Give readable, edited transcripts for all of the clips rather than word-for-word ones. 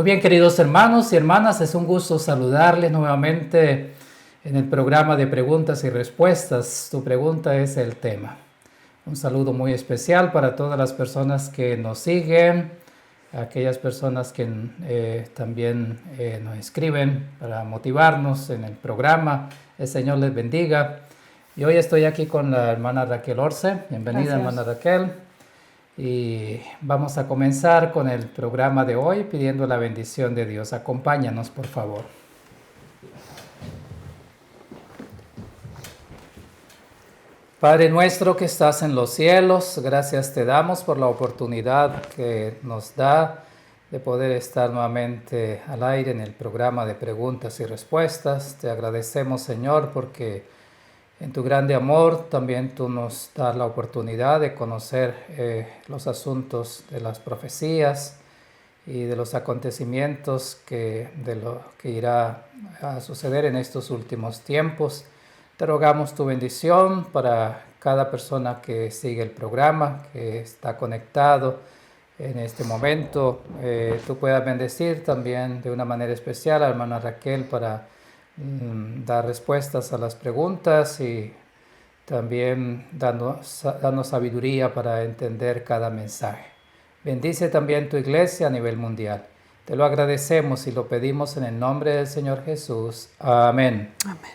Muy bien, queridos hermanos y hermanas, es un gusto saludarles nuevamente en el programa de preguntas y respuestas. Tu pregunta es el tema. Un saludo muy especial para todas las personas que nos siguen, aquellas personas que también nos escriben para motivarnos en el programa. El Señor les bendiga. Y hoy estoy aquí con la hermana Raquel Orce. Bienvenida, hermana Raquel. Y vamos a comenzar con el programa de hoy pidiendo la bendición de Dios. Acompáñanos, por favor. Padre nuestro que estás en los cielos, gracias te damos por la oportunidad que nos da de poder estar nuevamente al aire en el programa de preguntas y respuestas. Te agradecemos, Señor, porque en tu grande amor también tú nos das la oportunidad de conocer los asuntos de las profecías y de los acontecimientos de lo que irá a suceder en estos últimos tiempos. Te rogamos tu bendición para cada persona que sigue el programa, que está conectado en este momento. Tú puedas bendecir también de una manera especial a la hermana Raquel para dar respuestas a las preguntas y también darnos sabiduría para entender cada mensaje. Bendice también tu iglesia a nivel mundial. Te lo agradecemos y lo pedimos en el nombre del Señor Jesús. Amén. Amén.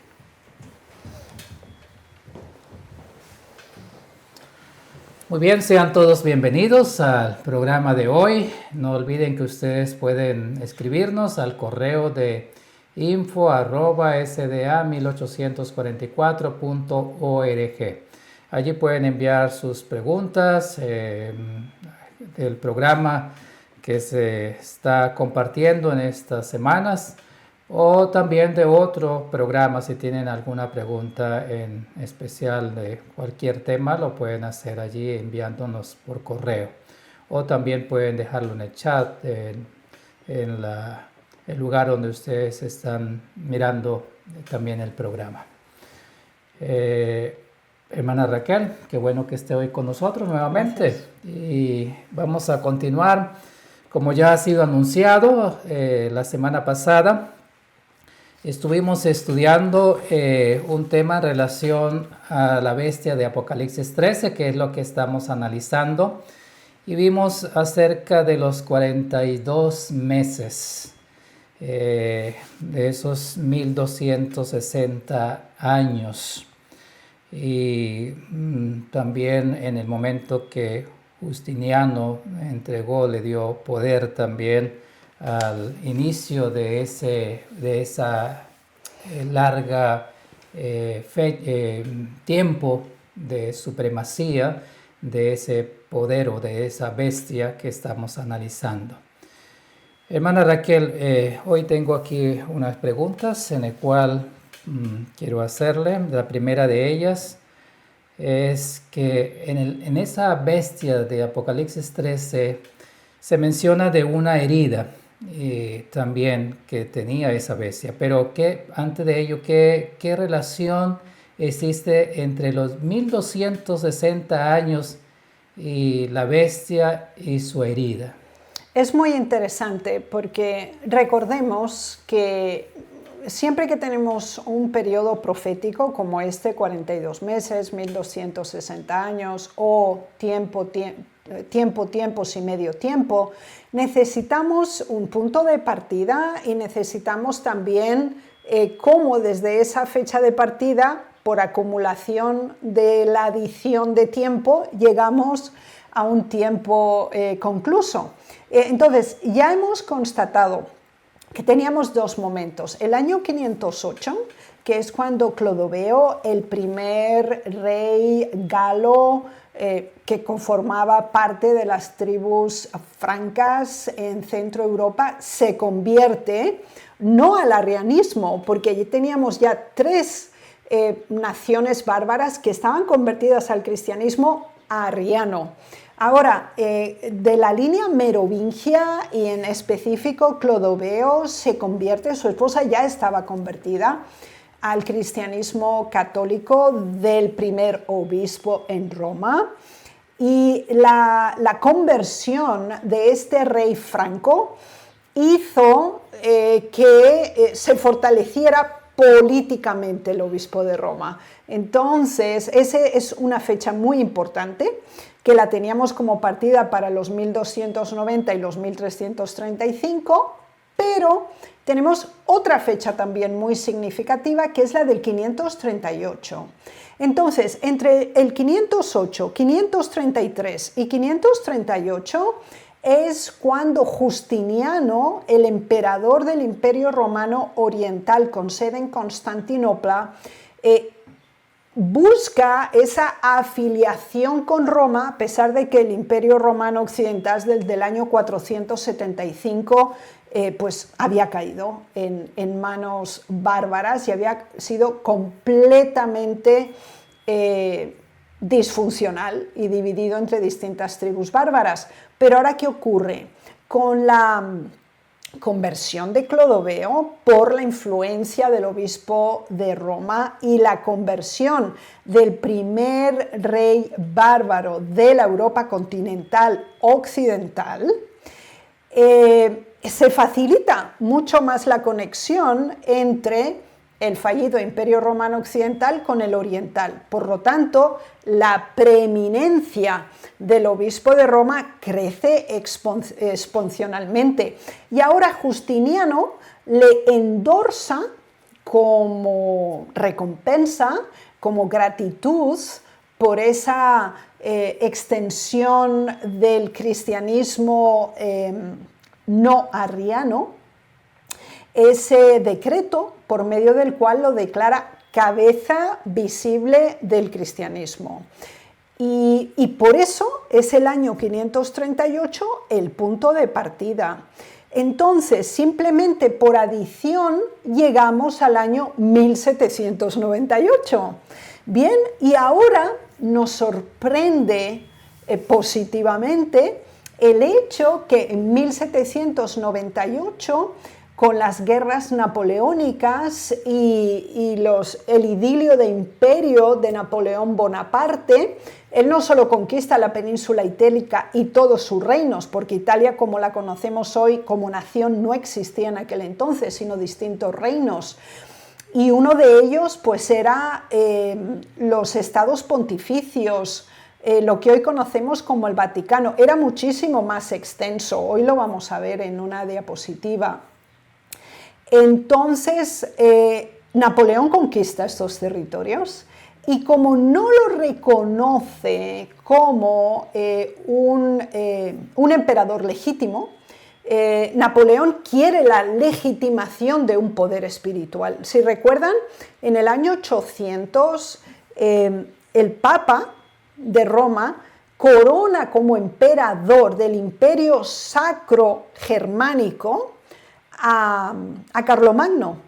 Muy bien, sean todos bienvenidos al programa de hoy. No olviden que ustedes pueden escribirnos al correo de info@sda1844.org. Allí pueden enviar sus preguntas del programa que se está compartiendo en estas semanas o también de otro programa. Si tienen alguna pregunta en especial de cualquier tema, lo pueden hacer allí enviándonos por correo o también pueden dejarlo en el chat en el lugar donde ustedes están mirando también el programa. Hermana Raquel, qué bueno que esté hoy con nosotros nuevamente. Gracias. Y vamos a continuar, como ya ha sido anunciado la semana pasada. Estuvimos estudiando un tema en relación a la bestia de Apocalipsis 13, que es lo que estamos analizando, y vimos acerca de los 42 meses, de esos 1260 años, y también en el momento que Justiniano le dio poder también al inicio de esa larga tiempo de supremacía de ese poder o de esa bestia que estamos analizando. Hermana Raquel, hoy tengo aquí unas preguntas en las cuales quiero hacerle. La primera de ellas es que en esa bestia de Apocalipsis 13 se menciona de una herida también que tenía esa bestia, pero antes de ello, ¿qué relación existe entre los 1260 años y la bestia y su herida? Es muy interesante porque recordemos que siempre que tenemos un periodo profético como 42 meses, 1260 años o tiempos y medio tiempo, necesitamos un punto de partida y necesitamos también cómo desde esa fecha de partida, por acumulación de la adición de tiempo, llegamos a un tiempo concluso. Entonces, ya hemos constatado que teníamos dos momentos. El año 508, que es cuando Clodoveo, el primer rey galo, que conformaba parte de las tribus francas en Centro Europa, se convierte no al arrianismo, porque allí teníamos ya tres naciones bárbaras que estaban convertidas al cristianismo arriano. Ahora, de la línea merovingia y en específico Clodoveo se convierte, su esposa ya estaba convertida al cristianismo católico del primer obispo en Roma, y la conversión de este rey franco hizo que se fortaleciera políticamente el obispo de Roma. Entonces, esa es una fecha muy importante, que la teníamos como partida para los 1290 y los 1335, pero tenemos otra fecha también muy significativa, que es la del 538. Entonces, entre el 508, 533 y 538 es cuando Justiniano, el emperador del Imperio Romano Oriental con sede en Constantinopla, busca esa afiliación con Roma, a pesar de que el Imperio Romano Occidental desde el año 475 pues había caído en manos bárbaras y había sido completamente disfuncional y dividido entre distintas tribus bárbaras. Pero ahora, ¿qué ocurre? Con la conversión de Clodoveo por la influencia del obispo de Roma y la conversión del primer rey bárbaro de la Europa continental occidental, se facilita mucho más la conexión entre el fallido Imperio Romano Occidental con el oriental. Por lo tanto, la preeminencia del obispo de Roma crece exponencialmente. Y ahora Justiniano le endorsa como recompensa, como gratitud por esa extensión del cristianismo no arriano, ese decreto por medio del cual lo declara cabeza visible del cristianismo. Y por eso es el año 538 el punto de partida. Entonces, simplemente por adición, llegamos al año 1798. Bien, y ahora nos sorprende positivamente el hecho que en 1798, con las guerras napoleónicas y el idilio de imperio de Napoleón Bonaparte, él no solo conquista la península itálica y todos sus reinos, porque Italia, como la conocemos hoy como nación, no existía en aquel entonces, sino distintos reinos. Y uno de ellos pues era los estados pontificios, lo que hoy conocemos como el Vaticano. Era muchísimo más extenso, hoy lo vamos a ver en una diapositiva. Entonces, Napoleón conquista estos territorios y como no lo reconoce como un emperador legítimo, Napoleón quiere la legitimación de un poder espiritual. Si recuerdan, en el año 800, el Papa de Roma corona como emperador del Imperio Sacro Germánico a Carlomagno.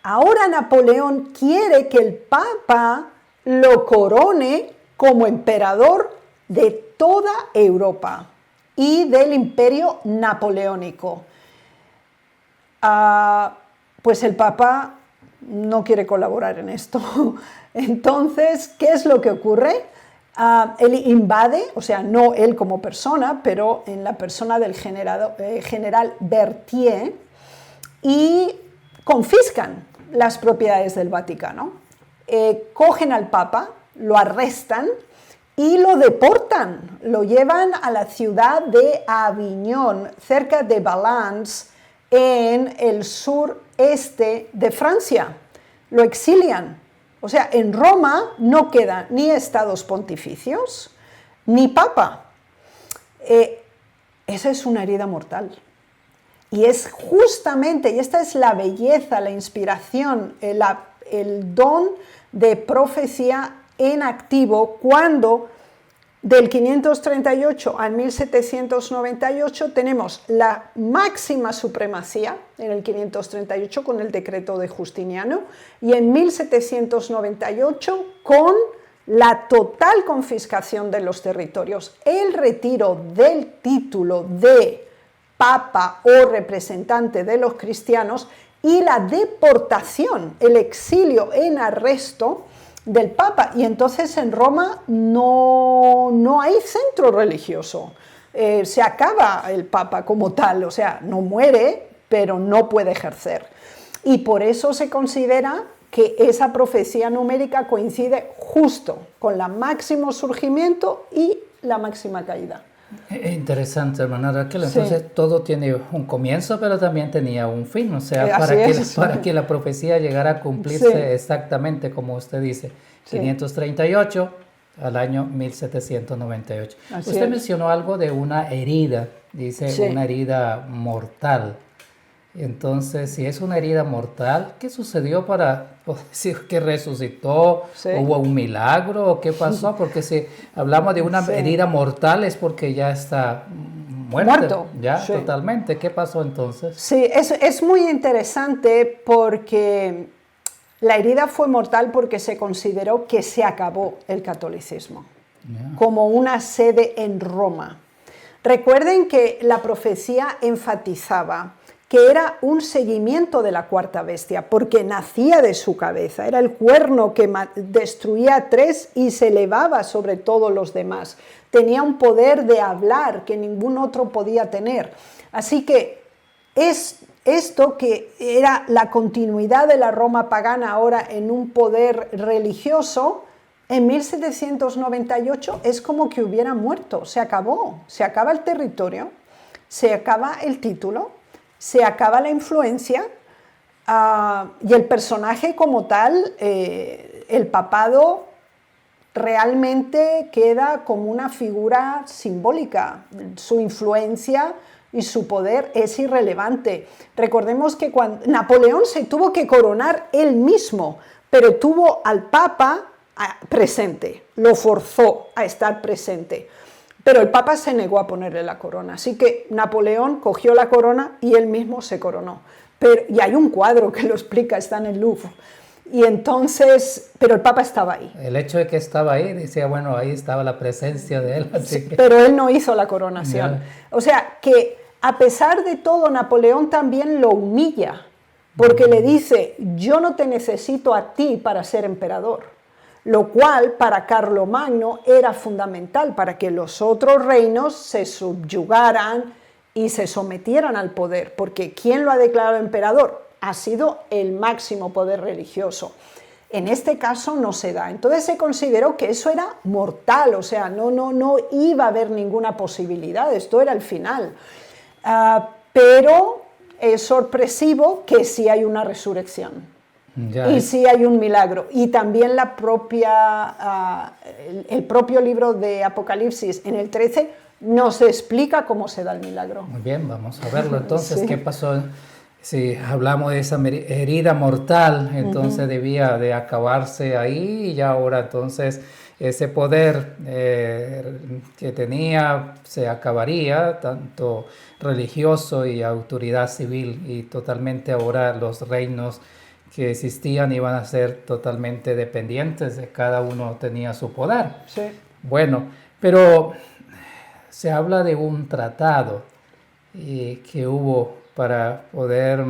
Ahora Napoleón quiere que el Papa lo corone como emperador de toda Europa y del Imperio Napoleónico. Pues el Papa no quiere colaborar en esto. Entonces, ¿qué es lo que ocurre? Él invade, o sea, no él como persona, pero en la persona del general Berthier, y confiscan las propiedades del Vaticano, cogen al Papa, lo arrestan y lo deportan, lo llevan a la ciudad de Aviñón, cerca de Valence, en el sureste de Francia. Lo exilian. O sea, en Roma no quedan ni estados pontificios, ni papa. Esa es una herida mortal. Y es justamente, y esta es la belleza, la inspiración, el don de profecía en activo, cuando del 538 al 1798 tenemos la máxima supremacía en el 538 con el decreto de Justiniano y en 1798 con la total confiscación de los territorios, el retiro del título de papa o representante de los cristianos y la deportación, el exilio en arresto del Papa. Y entonces en Roma no hay centro religioso, se acaba el Papa como tal, o sea, no muere, pero no puede ejercer. Y por eso se considera que esa profecía numérica coincide justo con el máximo surgimiento y la máxima caída. Interesante, hermana Raquel. Sí. Entonces todo tiene un comienzo, pero también tenía un fin. O sea, Así para que la profecía llegara a cumplirse Sí. exactamente como usted dice, Sí. 538 al año 1798. Así Usted es. mencionó algo de una herida, dice Sí. una herida mortal. Entonces, si es una herida mortal, ¿qué sucedió para decir que resucitó? Sí. ¿Hubo un milagro o qué pasó? Porque si hablamos de una Sí. herida mortal es porque ya está muerto. Ya, Sí. totalmente. ¿Qué pasó entonces? Sí, es muy interesante porque la herida fue mortal porque se consideró que se acabó el catolicismo, como una sede en Roma. Recuerden que la profecía enfatizaba que era un seguimiento de la cuarta bestia, porque nacía de su cabeza, era el cuerno que destruía a tres y se elevaba sobre todos los demás. Tenía un poder de hablar que ningún otro podía tener. Así que es esto que era la continuidad de la Roma pagana ahora en un poder religioso, en 1798 es como que hubiera muerto, se acabó, se acaba el territorio, se acaba el título, se acaba la influencia y el personaje como tal, el papado, realmente queda como una figura simbólica. Su influencia y su poder es irrelevante. Recordemos que cuando Napoleón se tuvo que coronar él mismo, pero tuvo al Papa presente, lo forzó a estar presente. Pero el Papa se negó a ponerle la corona, así que Napoleón cogió la corona y él mismo se coronó. Y hay un cuadro que lo explica, está en el Louvre. Y entonces, pero el Papa estaba ahí. El hecho de que estaba ahí, decía, bueno, ahí estaba la presencia de él. Así Sí, que... pero él no hizo la coronación. O sea, que a pesar de todo, Napoleón también lo humilla, porque le dice, yo no te necesito a ti para ser emperador. Lo cual para Carlomagno era fundamental para que los otros reinos se subyugaran y se sometieran al poder, porque ¿quién lo ha declarado emperador? Ha sido el máximo poder religioso. En este caso no se da. Entonces se consideró que eso era mortal, o sea, no iba a haber ninguna posibilidad, esto era el final. Pero es sorpresivo que sí hay una resurrección. Y sí hay un milagro. Y también el propio libro de Apocalipsis en el 13 nos explica cómo se da el milagro. Muy bien, vamos a verlo entonces. Sí. ¿Qué pasó? Si hablamos de esa herida mortal, entonces debía de acabarse ahí y ya ahora entonces ese poder que tenía se acabaría, tanto religioso y autoridad civil, y totalmente ahora los reinos que existían iban a ser totalmente dependientes, de cada uno tenía su poder. Sí. Bueno, pero se habla de un tratado que hubo para poder, o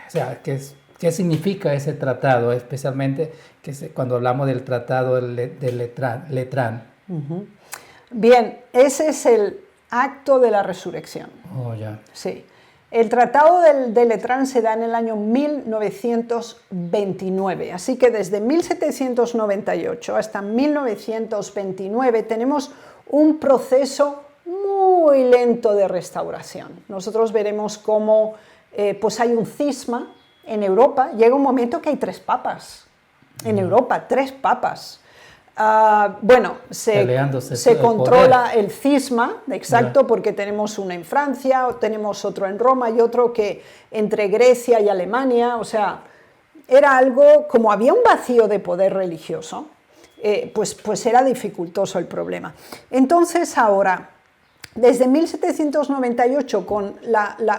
sea, ¿qué significa ese tratado? Especialmente cuando hablamos del tratado de Letrán. Bien, ese es el acto de la resurrección. Oh, ya. Sí. El Tratado de Letrán se da en el año 1929, así que desde 1798 hasta 1929 tenemos un proceso muy lento de restauración. Nosotros veremos cómo pues hay un cisma en Europa. Llega un momento que hay 3 papas en Europa, 3 papas. Bueno, se controla el cisma, exacto, porque tenemos uno en Francia, tenemos otro en Roma y otro que entre Grecia y Alemania, o sea, era algo, como había un vacío de poder religioso, pues era dificultoso el problema. Entonces ahora, desde 1798, con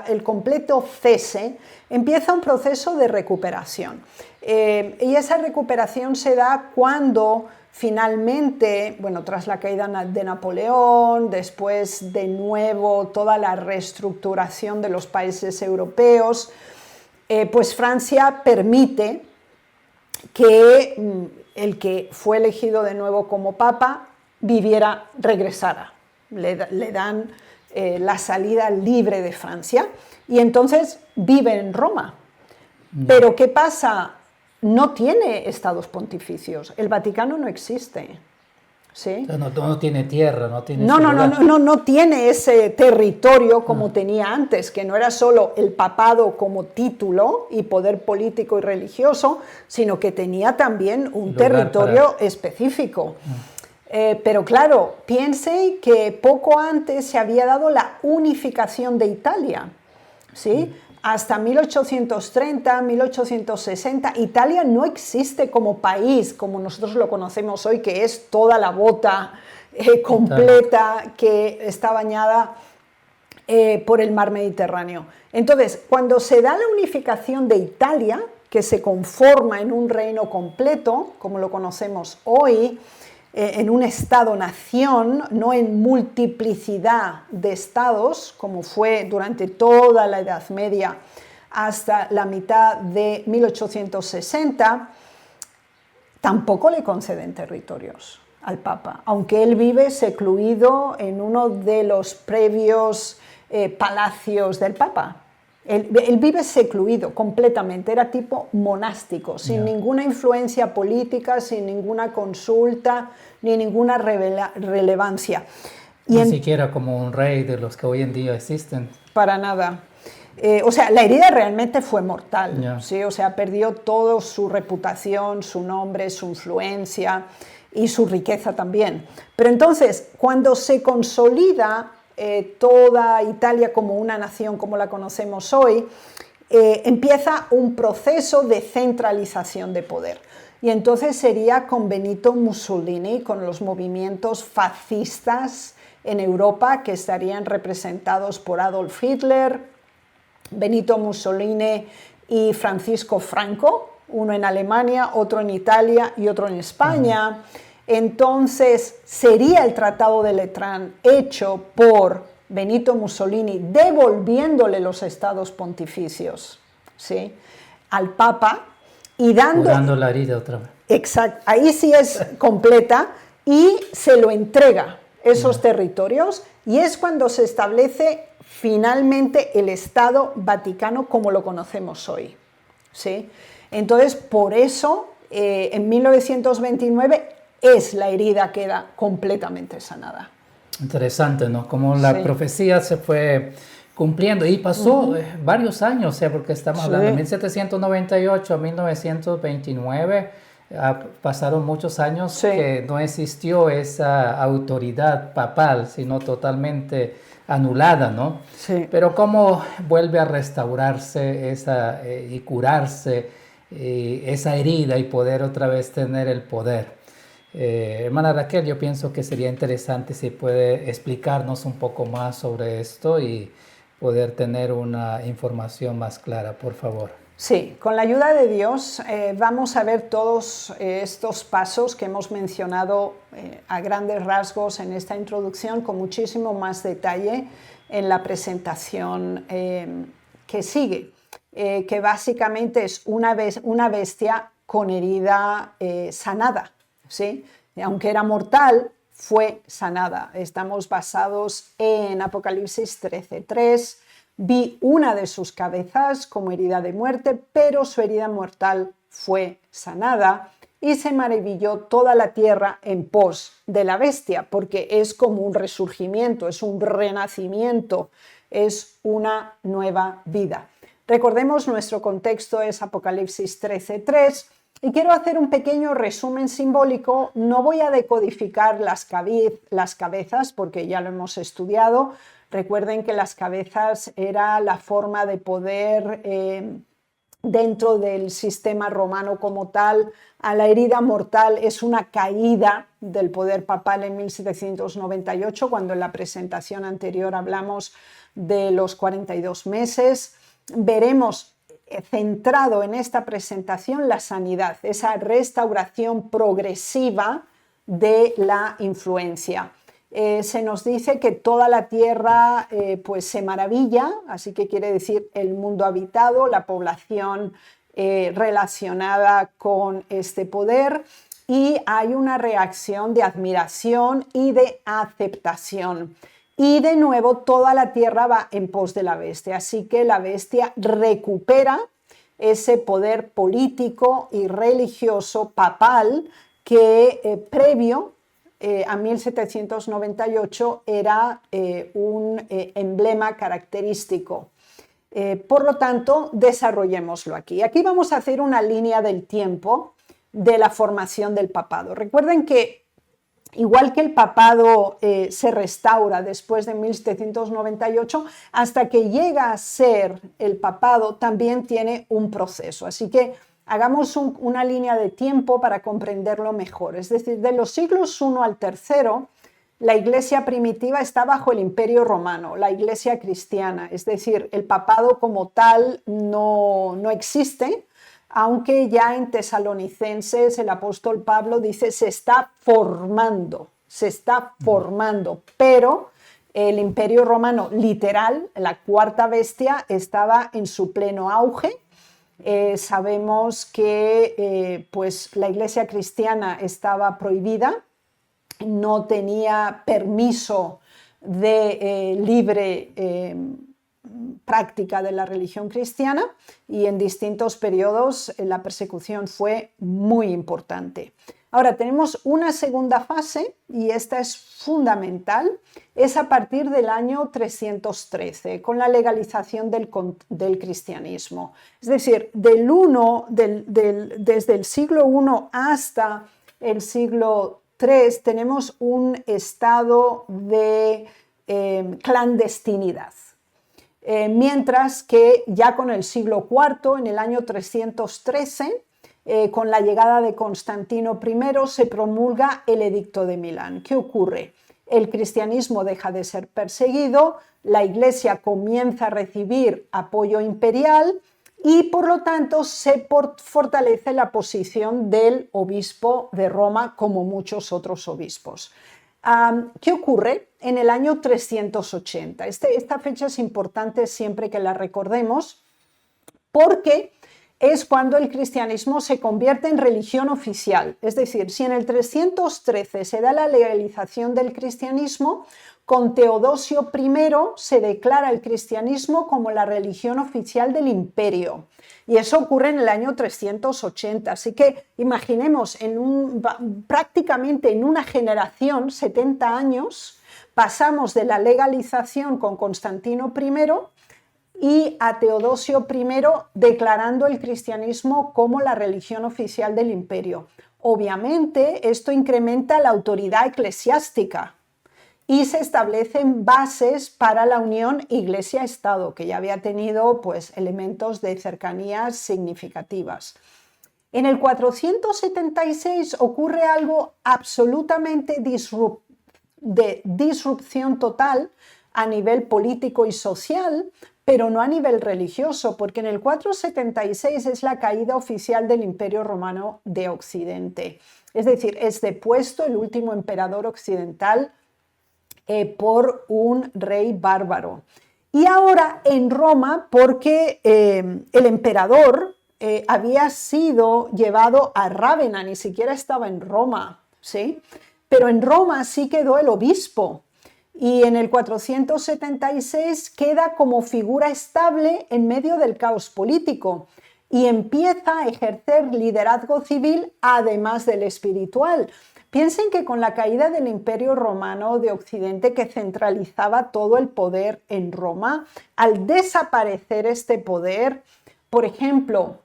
el completo cese, empieza un proceso de recuperación. Y esa recuperación se da cuando finalmente, bueno, tras la caída de Napoleón, después de nuevo toda la reestructuración de los países europeos, pues Francia permite que el que fue elegido de nuevo como papa regresara. Le dan la salida libre de Francia y entonces vive en Roma. Pero ¿qué pasa? No tiene estados pontificios, el Vaticano no existe. ¿Sí? No tiene tierra, no tiene no tiene ese territorio como tenía antes, que no era solo el papado como título y poder político y religioso, sino que tenía también un territorio específico. Pero claro, piense que poco antes se había dado la unificación de Italia, ¿sí? Hasta 1830, 1860, Italia no existe como país, como nosotros lo conocemos hoy, que es toda la bota completa que está bañada por el mar Mediterráneo. Entonces, cuando se da la unificación de Italia, que se conforma en un reino completo, como lo conocemos hoy, en un estado-nación, no en multiplicidad de estados, como fue durante toda la Edad Media hasta la mitad de 1860, tampoco le conceden territorios al Papa, aunque él vive secluido en uno de los previos palacios del Papa. Él vive secluido completamente, era tipo monástico, sin ninguna influencia política, sin ninguna consulta, ni ninguna relevancia. Ni siquiera como un rey de los que hoy en día existen. Para nada. O sea, la herida realmente fue mortal, ¿sí? O sea, perdió toda su reputación, su nombre, su influencia y su riqueza también. Pero entonces, cuando se consolida toda Italia como una nación como la conocemos hoy, empieza un proceso de centralización de poder. Y entonces sería con Benito Mussolini, con los movimientos fascistas en Europa que estarían representados por Adolf Hitler, Benito Mussolini y Francisco Franco, uno en Alemania, otro en Italia y otro en España. Entonces sería el Tratado de Letrán hecho por Benito Mussolini, devolviéndole los estados pontificios, ¿sí?, al Papa y dando la herida otra vez. Exacto, ahí sí es completa y se lo entrega esos territorios y es cuando se establece finalmente el Estado Vaticano como lo conocemos hoy, ¿sí? Entonces, por eso, en 1929 la herida queda completamente sanada. Interesante, ¿no? Como la profecía se fue cumpliendo y pasó varios años, o sea, porque estamos hablando de 1798 a 1929, pasaron muchos años que no existió esa autoridad papal, sino totalmente anulada, ¿no? Sí. Pero cómo vuelve a restaurarse y curarse esa herida y poder otra vez tener el poder. Hermana Raquel, yo pienso que sería interesante si puede explicarnos un poco más sobre esto y poder tener una información más clara, por favor. Sí, con la ayuda de Dios vamos a ver todos estos pasos que hemos mencionado a grandes rasgos en esta introducción con muchísimo más detalle en la presentación que sigue, que básicamente es una bestia con herida sanada, ¿sí? Aunque era mortal, fue sanada. Estamos basados en Apocalipsis 13:3. Vi una de sus cabezas como herida de muerte, pero su herida mortal fue sanada y se maravilló toda la tierra en pos de la bestia, porque es como un resurgimiento, es un renacimiento, es una nueva vida. Recordemos, nuestro contexto es Apocalipsis 13:3 y quiero hacer un pequeño resumen simbólico. No voy a decodificar las cabezas porque ya lo hemos estudiado. Recuerden que las cabezas era la forma de poder dentro del sistema romano como tal. A la herida mortal es una caída del poder papal en 1798, cuando en la presentación anterior hablamos de los 42 meses. Veremos centrado en esta presentación la sanidad, esa restauración progresiva de la influencia. Se nos dice que toda la tierra pues se maravilla, así que quiere decir el mundo habitado, la población relacionada con este poder, y hay una reacción de admiración y de aceptación. y de nuevo toda la tierra va en pos de la bestia. Así que la bestia recupera ese poder político y religioso papal que previo a 1798 era un emblema característico. Por lo tanto, desarrollémoslo aquí. Aquí vamos a hacer una línea del tiempo de la formación del papado. Recuerden que igual que el papado se restaura después de 1798, hasta que llega a ser el papado también tiene un proceso. Así que hagamos una línea de tiempo para comprenderlo mejor. Es decir, de los siglos I al III, la iglesia primitiva está bajo el Imperio Romano, la iglesia cristiana. Es decir, el papado como tal no existe, aunque ya en Tesalonicenses el apóstol Pablo dice se está formando, pero el Imperio Romano literal, la cuarta bestia, estaba en su pleno auge. Sabemos que pues la iglesia cristiana estaba prohibida, no tenía permiso de libre práctica de la religión cristiana y en distintos periodos la persecución fue muy importante. Ahora tenemos una segunda fase y esta es fundamental, es a partir del año 313 con la legalización del cristianismo. Es decir, desde el siglo I hasta el siglo III tenemos un estado de clandestinidad. Mientras que ya con el siglo IV, en el año 313, con la llegada de Constantino I, se promulga el Edicto de Milán. ¿Qué ocurre? El cristianismo deja de ser perseguido, la Iglesia comienza a recibir apoyo imperial y por lo tanto se fortalece la posición del obispo de Roma como muchos otros obispos. ¿Qué ocurre? En el año 380. Esta fecha es importante siempre que la recordemos porque es cuando el cristianismo se convierte en religión oficial. Es decir, si en el 313 se da la legalización del cristianismo, con Teodosio I se declara el cristianismo como la religión oficial del imperio. Y eso ocurre en el año 380. Así que imaginemos, prácticamente en una generación, 70 años, pasamos de la legalización con Constantino I y a Teodosio I declarando el cristianismo como la religión oficial del imperio. Obviamente, esto incrementa la autoridad eclesiástica y se establecen bases para la unión Iglesia-Estado, que ya había tenido pues, elementos de cercanías significativas. En el 476 ocurre algo absolutamente de disrupción total a nivel político y social, pero no a nivel religioso, porque en el 476 es la caída oficial del Imperio Romano de Occidente. Es decir, es depuesto el último emperador occidental por un rey bárbaro. Y ahora en Roma, porque el emperador había sido llevado a Rávena, ni siquiera estaba en Roma, ¿sí? Pero en Roma sí quedó el obispo. Y en el 476 queda como figura estable en medio del caos político y empieza a ejercer liderazgo civil además del espiritual. Piensen que con la caída del Imperio Romano de Occidente, que centralizaba todo el poder en Roma, al desaparecer este poder, por ejemplo,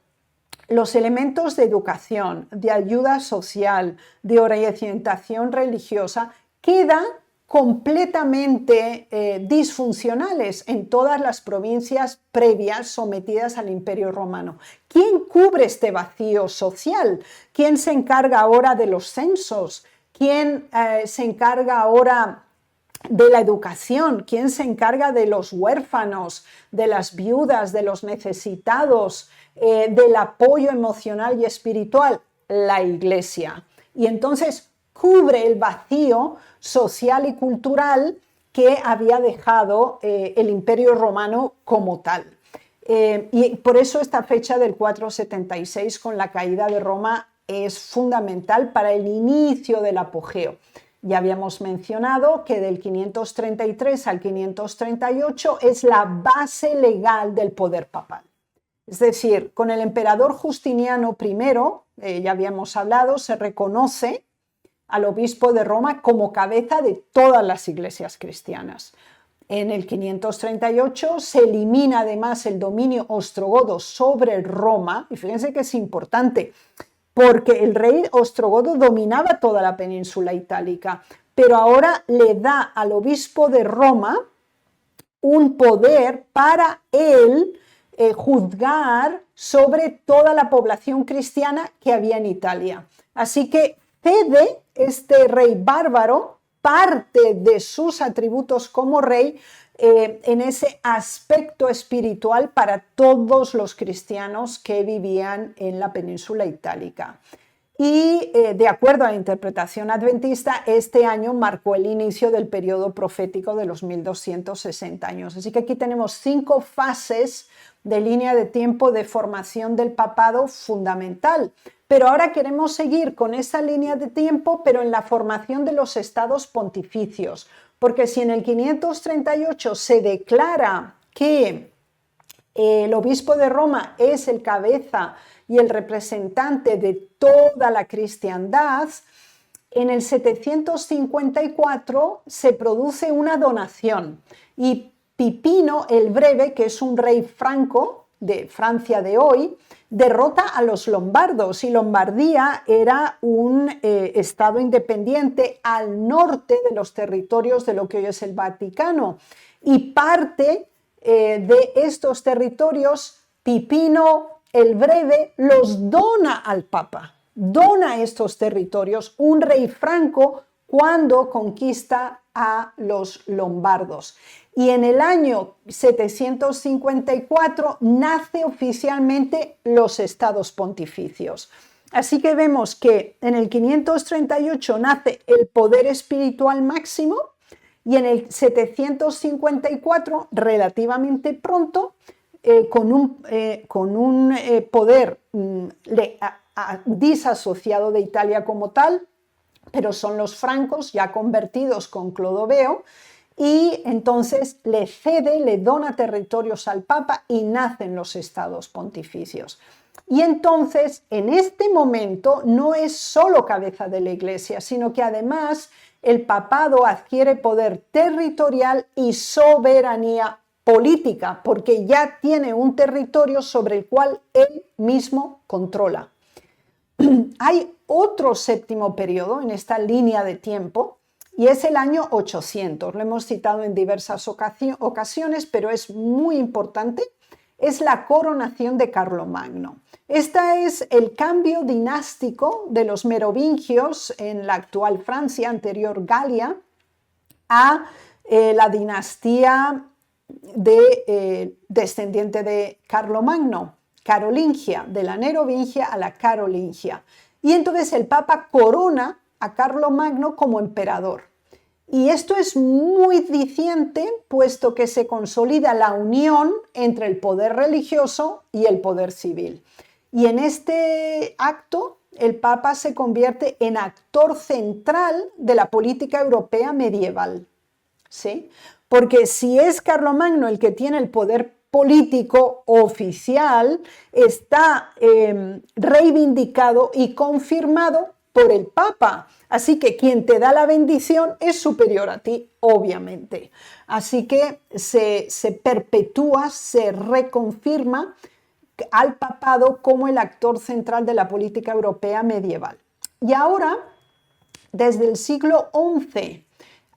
los elementos de educación, de ayuda social, de orientación religiosa, quedan completamente disfuncionales en todas las provincias previas sometidas al Imperio Romano. ¿Quién cubre este vacío social? ¿Quién se encarga ahora de los censos? ¿Quién se encarga ahora de la educación? ¿Quién se encarga de los huérfanos, de las viudas, de los necesitados, del apoyo emocional y espiritual? La Iglesia. Y entonces cubre el vacío social y cultural que había dejado el Imperio Romano como tal. Y por eso esta fecha del 476 con la caída de Roma es fundamental para el inicio del apogeo. Ya habíamos mencionado que del 533 al 538 es la base legal del poder papal. Es decir, con el emperador Justiniano I, ya habíamos hablado, se reconoce al obispo de Roma como cabeza de todas las iglesias cristianas. En el 538 se elimina además el dominio ostrogodo sobre Roma, y fíjense que es importante, porque el rey ostrogodo dominaba toda la península itálica, pero ahora le da al obispo de Roma un poder para él juzgar sobre toda la población cristiana que había en Italia. Así que cede este rey bárbaro parte de sus atributos como rey en ese aspecto espiritual para todos los cristianos que vivían en la península itálica. Y de acuerdo a la interpretación adventista, este año marcó el inicio del periodo profético de los 1260 años. Así que aquí tenemos 5 fases de línea de tiempo de formación del papado fundamental. Pero ahora queremos seguir con esa línea de tiempo, pero en la formación de los estados pontificios. Porque si en el 538 se declara que el obispo de Roma es el cabeza y el representante de toda la cristiandad, en el 754 se produce una donación y Pipino el Breve, que es un rey franco de Francia de hoy, derrota a los lombardos, y Lombardía era un estado independiente al norte de los territorios de lo que hoy es el Vaticano, y parte de estos territorios Pipino el Breve los dona al Papa, dona estos territorios un rey franco cuando conquista a los lombardos. Y en el año 754 nace oficialmente los estados pontificios. Así que vemos que en el 538 nace el poder espiritual máximo, y en el 754, relativamente pronto, con un poder disasociado de Italia como tal, pero son los francos ya convertidos con Clodoveo, y entonces le cede, le dona territorios al Papa y nacen los estados pontificios. Y entonces, en este momento, no es solo cabeza de la Iglesia, sino que además el papado adquiere poder territorial y soberanía política, porque ya tiene un territorio sobre el cual él mismo controla. Hay otro séptimo periodo en esta línea de tiempo, y es el año 800. Lo hemos citado en diversas ocasiones, pero es muy importante. Es la coronación de Carlomagno. Este es el cambio dinástico de los merovingios en la actual Francia, anterior Galia, a la dinastía descendiente de Carlomagno, carolingia, de la merovingia a la carolingia. Y entonces el Papa corona a Carlomagno como emperador. Y esto es muy diciente, puesto que se consolida la unión entre el poder religioso y el poder civil. Y en este acto, el Papa se convierte en actor central de la política europea medieval. ¿Sí? Porque si es Carlomagno el que tiene el poder político oficial, está reivindicado y confirmado por el Papa. Así que quien te da la bendición es superior a ti, obviamente. Así que se perpetúa, se reconfirma al papado como el actor central de la política europea medieval. Y ahora, desde el siglo XI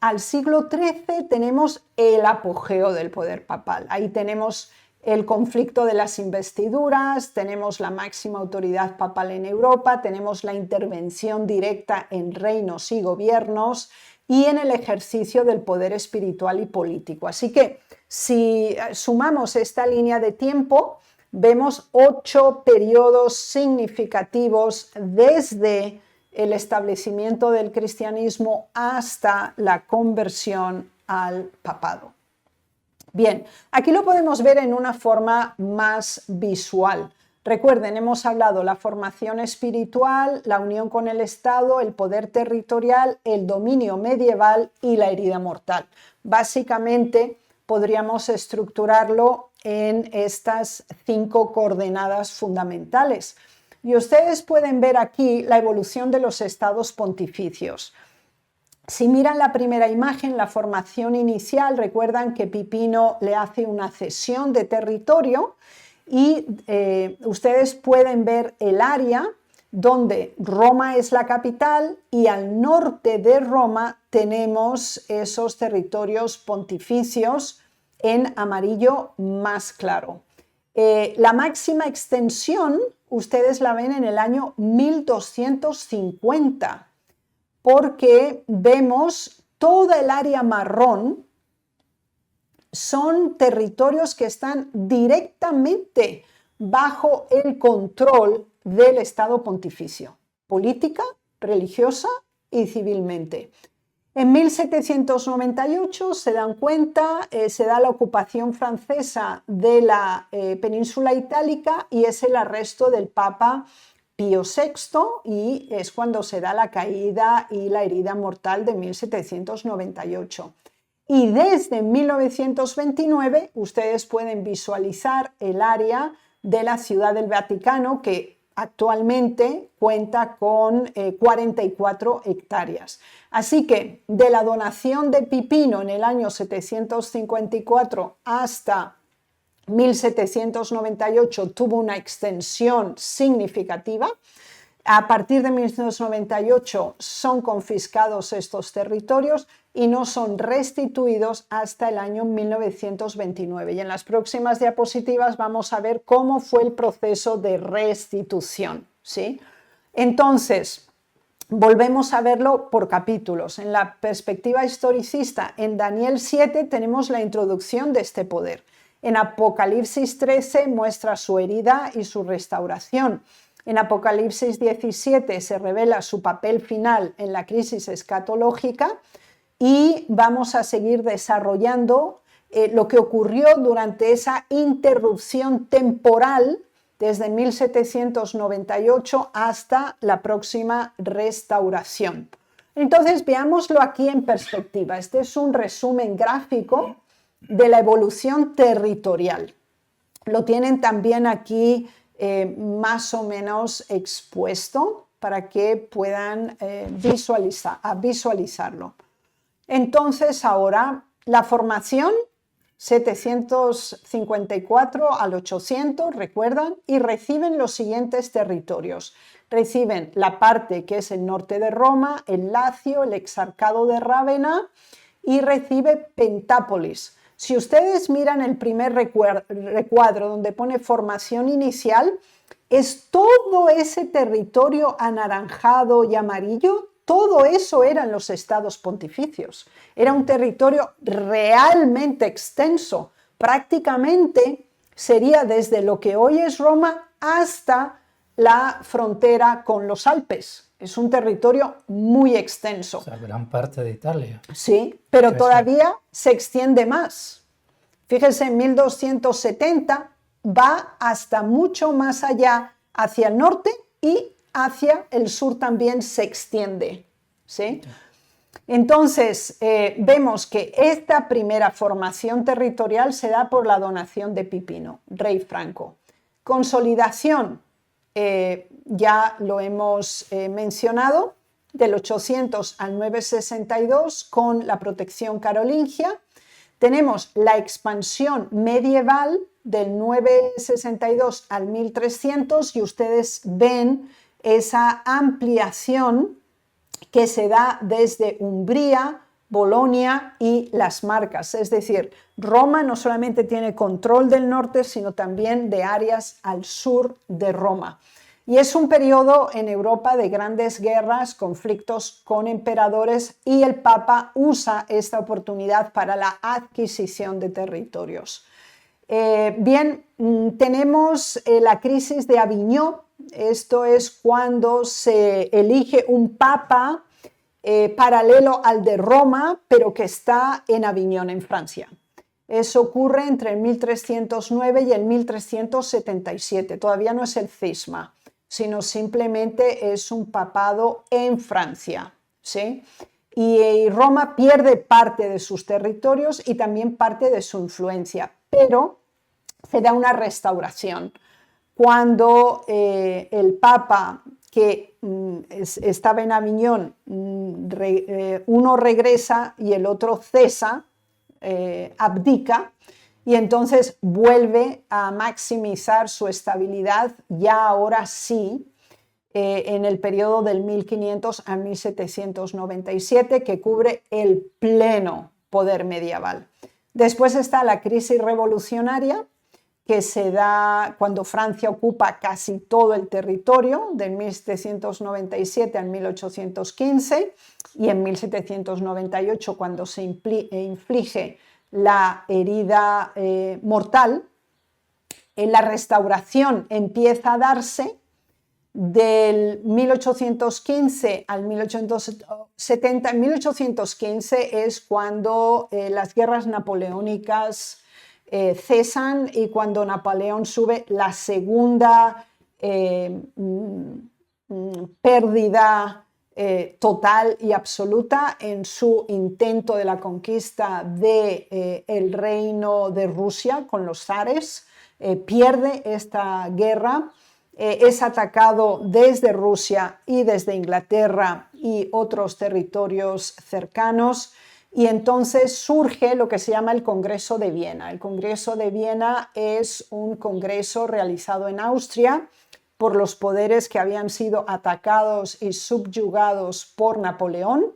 al siglo XIII, tenemos el apogeo del poder papal. Ahí tenemos el conflicto de las investiduras, tenemos la máxima autoridad papal en Europa, tenemos la intervención directa en reinos y gobiernos y en el ejercicio del poder espiritual y político. Así que si sumamos esta línea de tiempo, vemos 8 periodos significativos desde el establecimiento del cristianismo hasta la conversión al papado. Bien, aquí lo podemos ver en una forma más visual. Recuerden, hemos hablado la formación espiritual, la unión con el Estado, el poder territorial, el dominio medieval y la herida mortal. Básicamente podríamos estructurarlo en estas 5 coordenadas fundamentales. Y ustedes pueden ver aquí la evolución de los estados pontificios. Si miran la primera imagen, la formación inicial, recuerdan que Pipino le hace una cesión de territorio y ustedes pueden ver el área donde Roma es la capital y al norte de Roma tenemos esos territorios pontificios en amarillo más claro. La máxima extensión ustedes la ven en el año 1250, porque vemos toda el área marrón, son territorios que están directamente bajo el control del Estado pontificio, política, religiosa y civilmente. En 1798 se dan cuenta, se da la ocupación francesa de la península itálica y es el arresto del Papa Pío VI y es cuando se da la caída y la herida mortal de 1798. Y desde 1929 ustedes pueden visualizar el área de la Ciudad del Vaticano que actualmente cuenta con 44 hectáreas. Así que de la donación de Pipino en el año 754 hasta 1798 tuvo una extensión significativa. A partir de 1998 son confiscados estos territorios y no son restituidos hasta el año 1929. Y en las próximas diapositivas vamos a ver cómo fue el proceso de restitución, ¿sí? Entonces, volvemos a verlo por capítulos. En la perspectiva historicista, en Daniel 7 tenemos la introducción de este poder. En Apocalipsis 13 muestra su herida y su restauración. En Apocalipsis 17 se revela su papel final en la crisis escatológica y vamos a seguir desarrollando lo que ocurrió durante esa interrupción temporal desde 1798 hasta la próxima restauración. Entonces, veámoslo aquí en perspectiva. Este es un resumen gráfico de la evolución territorial. Lo tienen también aquí más o menos expuesto para que puedan visualizarlo. Entonces ahora la formación 754 al 800, recuerdan, y reciben los siguientes territorios. Reciben la parte que es el norte de Roma, el Lacio, el exarcado de Rávena y recibe Pentápolis. Si ustedes miran el primer recuadro donde pone formación inicial, es todo ese territorio anaranjado y amarillo, todo eso eran los estados pontificios. Era un territorio realmente extenso, prácticamente sería desde lo que hoy es Roma hasta la frontera con los Alpes. Es un territorio muy extenso. O sea, gran parte de Italia. Sí, pero todavía se extiende más. Fíjense, en 1270 va hasta mucho más allá hacia el norte y hacia el sur también se extiende, ¿sí? Entonces, vemos que esta primera formación territorial se da por la donación de Pipino, rey franco. Consolidación, ya lo hemos mencionado, del 800 al 962 con la protección carolingia. Tenemos la expansión medieval del 962 al 1300 y ustedes ven esa ampliación que se da desde Umbría, Bolonia y las Marcas. Es decir, Roma no solamente tiene control del norte, sino también de áreas al sur de Roma. Y es un periodo en Europa de grandes guerras, conflictos con emperadores y el Papa usa esta oportunidad para la adquisición de territorios. Tenemos la crisis de Aviñón. Esto es cuando se elige un papa paralelo al de Roma, pero que está en Aviñón, en Francia. Eso ocurre entre el 1309 y el 1377. Todavía no es el cisma, sino simplemente es un papado en Francia, ¿sí? Y Roma pierde parte de sus territorios y también parte de su influencia, pero se da una restauración. Cuando el Papa que estaba en Aviñón, uno regresa y el otro cesa, abdica, y entonces vuelve a maximizar su estabilidad, ya ahora sí, en el periodo del 1500 a 1797, que cubre el pleno poder medieval. Después está la crisis revolucionaria, que se da cuando Francia ocupa casi todo el territorio, del 1797 al 1815, y en 1798 cuando se inflige la herida mortal. La restauración empieza a darse del 1815 al 1870. En 1815 es cuando las guerras napoleónicas cesan y cuando Napoleón sube la segunda pérdida total y absoluta en su intento de la conquista del reino de Rusia con los zares. Pierde esta guerra, es atacado desde Rusia y desde Inglaterra y otros territorios cercanos. Y entonces surge lo que se llama el Congreso de Viena. El Congreso de Viena es un congreso realizado en Austria por los poderes que habían sido atacados y subyugados por Napoleón,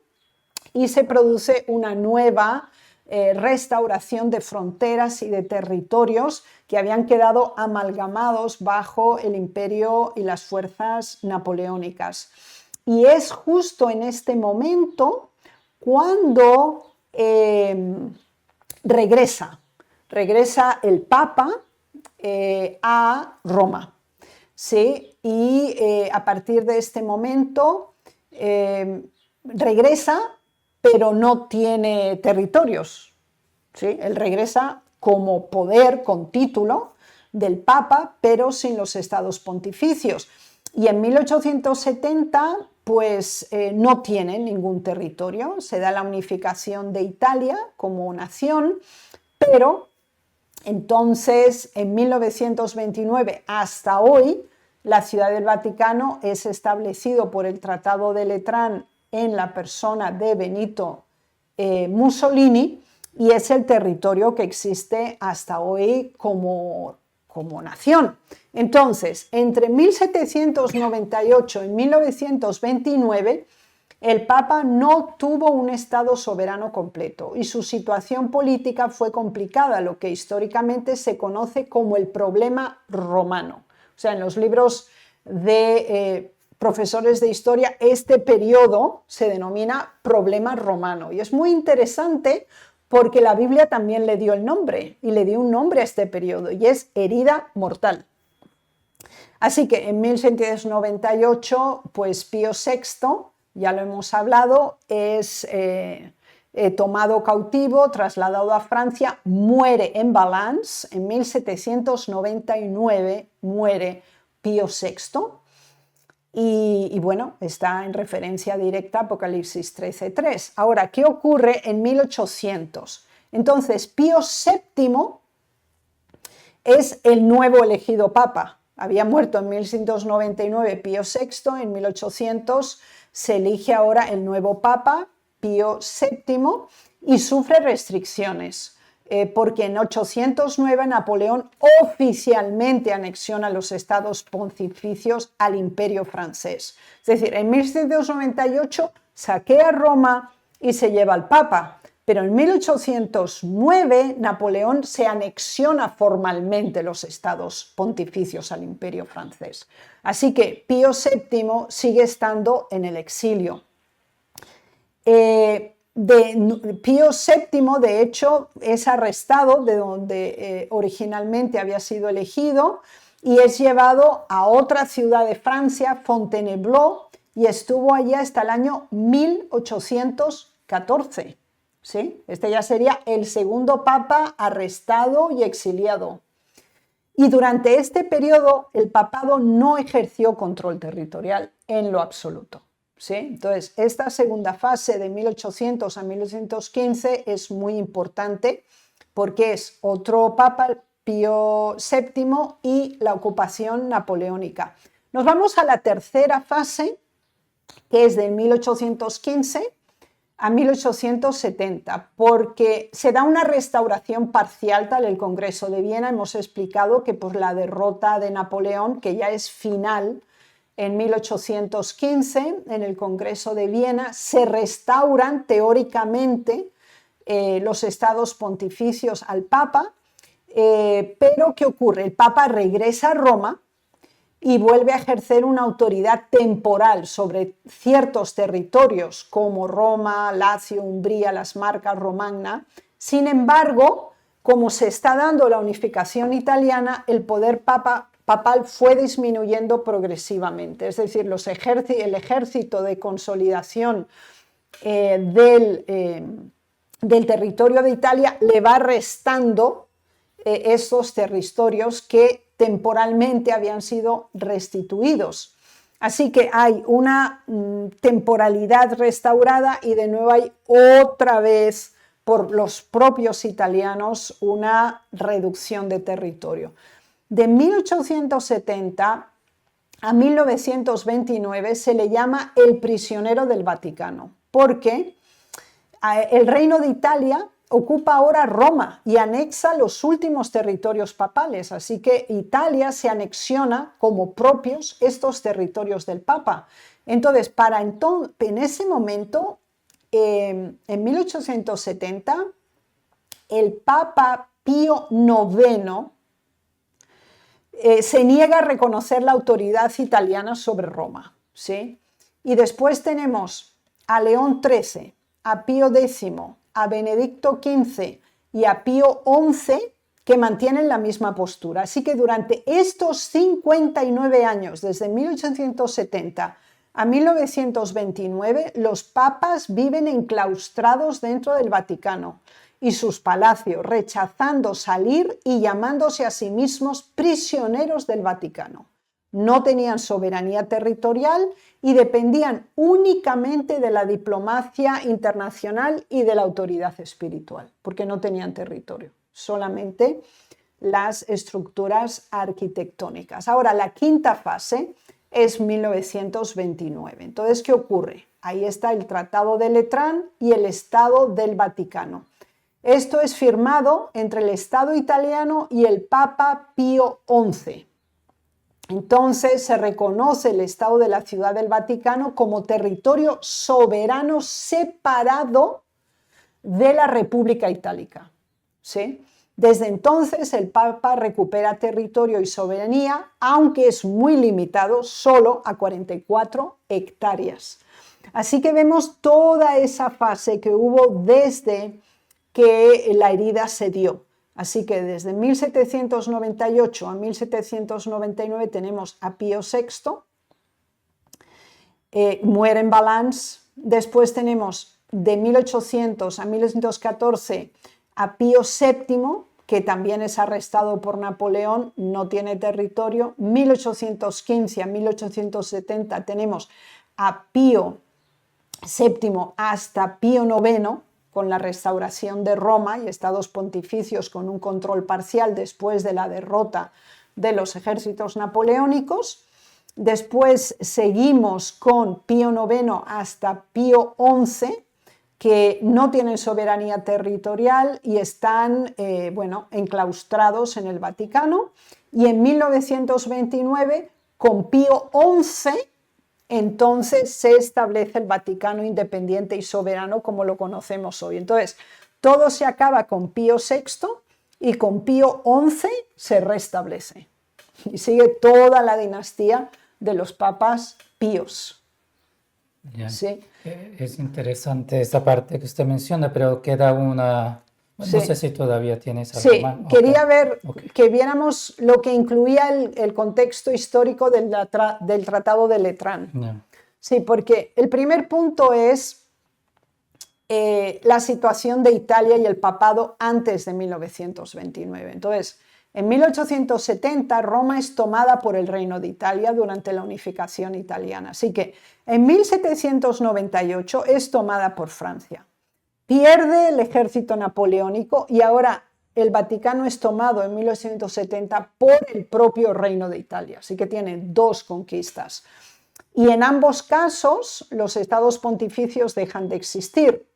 y se produce una nueva restauración de fronteras y de territorios que habían quedado amalgamados bajo el imperio y las fuerzas napoleónicas. Y es justo en este momento cuando regresa el Papa a Roma, ¿sí? Y a partir de este momento regresa, pero no tiene territorios, ¿sí? Él regresa como poder con título del Papa, pero sin los estados pontificios. Y en 1870 pues no tiene ningún territorio, se da la unificación de Italia como nación, pero entonces en 1929 hasta hoy la Ciudad del Vaticano es establecido por el Tratado de Letrán en la persona de Benito Mussolini, y es el territorio que existe hasta hoy como nación. Entonces, entre 1798 y 1929, el Papa no tuvo un Estado soberano completo y su situación política fue complicada, lo que históricamente se conoce como el problema romano. O sea, en los libros de profesores de historia, este periodo se denomina problema romano, y es muy interesante porque la Biblia también le dio el nombre, y le dio un nombre a este periodo, y es herida mortal. Así que en 1798, pues Pío VI, ya lo hemos hablado, es tomado cautivo, trasladado a Francia, muere en Valence. En 1799 muere Pío VI. Y bueno, está en referencia directa a Apocalipsis 13:3. Ahora, ¿qué ocurre en 1800? Entonces, Pío VII es el nuevo elegido papa. Había muerto en 1199 Pío VI, en 1800 se elige ahora el nuevo papa, Pío VII, y sufre restricciones. Porque en 809 Napoleón oficialmente anexiona los estados pontificios al imperio francés. Es decir, en 1798 saquea Roma y se lleva al Papa, pero en 1809 Napoleón se anexiona formalmente los estados pontificios al imperio francés. Así que Pío VII sigue estando en el exilio. Pío VII, de hecho, es arrestado de donde originalmente había sido elegido y es llevado a otra ciudad de Francia, Fontainebleau, y estuvo allí hasta el año 1814. ¿sí? Este ya sería el segundo papa arrestado y exiliado. Y durante este periodo el papado no ejerció control territorial en lo absoluto, ¿sí? Entonces, esta segunda fase de 1800 a 1815 es muy importante porque es otro papa, Pío VII, y la ocupación napoleónica. Nos vamos a la tercera fase, que es de 1815 a 1870, porque se da una restauración parcial tal el Congreso de Viena. Hemos explicado que por la derrota de Napoleón, que ya es final en 1815, en el Congreso de Viena, se restauran teóricamente los estados pontificios al Papa, pero ¿qué ocurre? El Papa regresa a Roma y vuelve a ejercer una autoridad temporal sobre ciertos territorios como Roma, Lacio, Umbría, las Marcas, Romagna. Sin embargo, como se está dando la unificación italiana, el poder papal fue disminuyendo progresivamente. Es decir, el ejército de consolidación del territorio de Italia le va restando esos territorios que temporalmente habían sido restituidos. Así que hay una temporalidad restaurada y de nuevo hay otra vez por los propios italianos una reducción de territorio. De 1870 a 1929 se le llama el prisionero del Vaticano, porque el Reino de Italia ocupa ahora Roma y anexa los últimos territorios papales, así que Italia se anexiona como propios estos territorios del Papa. Entonces, en ese momento, en 1870, el Papa Pío IX se niega a reconocer la autoridad italiana sobre Roma, ¿sí? Y después tenemos a León XIII, a Pío X, a Benedicto XV y a Pío XI, que mantienen la misma postura. Así que durante estos 59 años, desde 1870 a 1929, los papas viven enclaustrados dentro del Vaticano y sus palacios, rechazando salir y llamándose a sí mismos prisioneros del Vaticano. No tenían soberanía territorial y dependían únicamente de la diplomacia internacional y de la autoridad espiritual, porque no tenían territorio, solamente las estructuras arquitectónicas. Ahora, la quinta fase es 1929. Entonces, ¿qué ocurre? Ahí está el Tratado de Letrán y el Estado del Vaticano. Esto es firmado entre el Estado italiano y el Papa Pío XI. Entonces se reconoce el Estado de la Ciudad del Vaticano como territorio soberano separado de la República Itálica, ¿sí? Desde entonces el Papa recupera territorio y soberanía, aunque es muy limitado, solo a 44 hectáreas. Así que vemos toda esa fase que hubo desde que la herida se dio. Así que desde 1798 a 1799 tenemos a Pío VI, muere en Valence. Después tenemos de 1800 a 1914 a Pío VII, que también es arrestado por Napoleón, no tiene territorio. 1815 a 1870 tenemos a Pío VII hasta Pío IX, con la restauración de Roma y estados pontificios con un control parcial después de la derrota de los ejércitos napoleónicos. Después seguimos con Pío IX hasta Pío XI, que no tienen soberanía territorial y están enclaustrados en el Vaticano. Y en 1929, con Pío XI, entonces se establece el Vaticano independiente y soberano como lo conocemos hoy. Entonces, todo se acaba con Pío VI y con Pío XI se restablece. Y sigue toda la dinastía de los papas píos. Ya. ¿Sí? Es interesante esta parte que usted menciona, pero queda una... No sé si todavía tienes algo más. Quería ver que viéramos lo que incluía el contexto histórico del Tratado de Letrán. Yeah. Sí, porque el primer punto es la situación de Italia y el papado antes de 1929. Entonces, en 1870 Roma es tomada por el Reino de Italia durante la unificación italiana. Así que en 1798 es tomada por Francia. Pierde el ejército napoleónico y ahora el Vaticano es tomado en 1870 por el propio Reino de Italia. Así que tiene dos conquistas. Y en ambos casos los estados pontificios dejan de existir.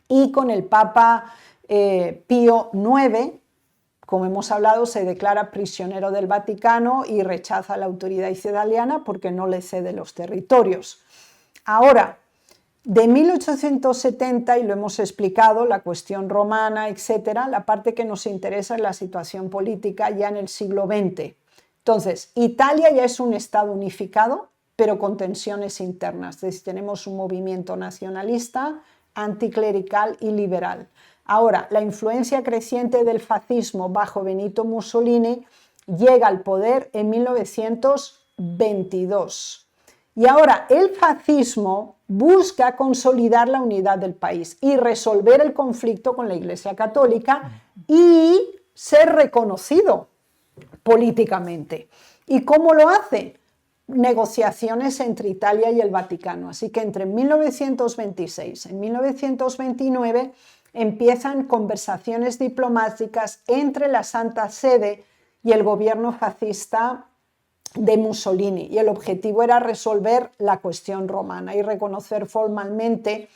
Y con el Papa Pío IX, como hemos hablado, se declara prisionero del Vaticano y rechaza la autoridad italiana porque no le cede los territorios. Ahora, de 1870, y lo hemos explicado, la cuestión romana, etcétera, la parte que nos interesa es la situación política ya en el siglo XX. Entonces, Italia ya es un estado unificado, pero con tensiones internas. Entonces, tenemos un movimiento nacionalista, anticlerical y liberal. Ahora, la influencia creciente del fascismo bajo Benito Mussolini llega al poder en 1922. Y ahora el fascismo busca consolidar la unidad del país y resolver el conflicto con la Iglesia Católica y ser reconocido políticamente. ¿Y cómo lo hace? Negociaciones entre Italia y el Vaticano. Así que entre 1926 y 1929 empiezan conversaciones diplomáticas entre la Santa Sede y el gobierno fascista de Mussolini, y el objetivo era resolver la cuestión romana y reconocer formalmente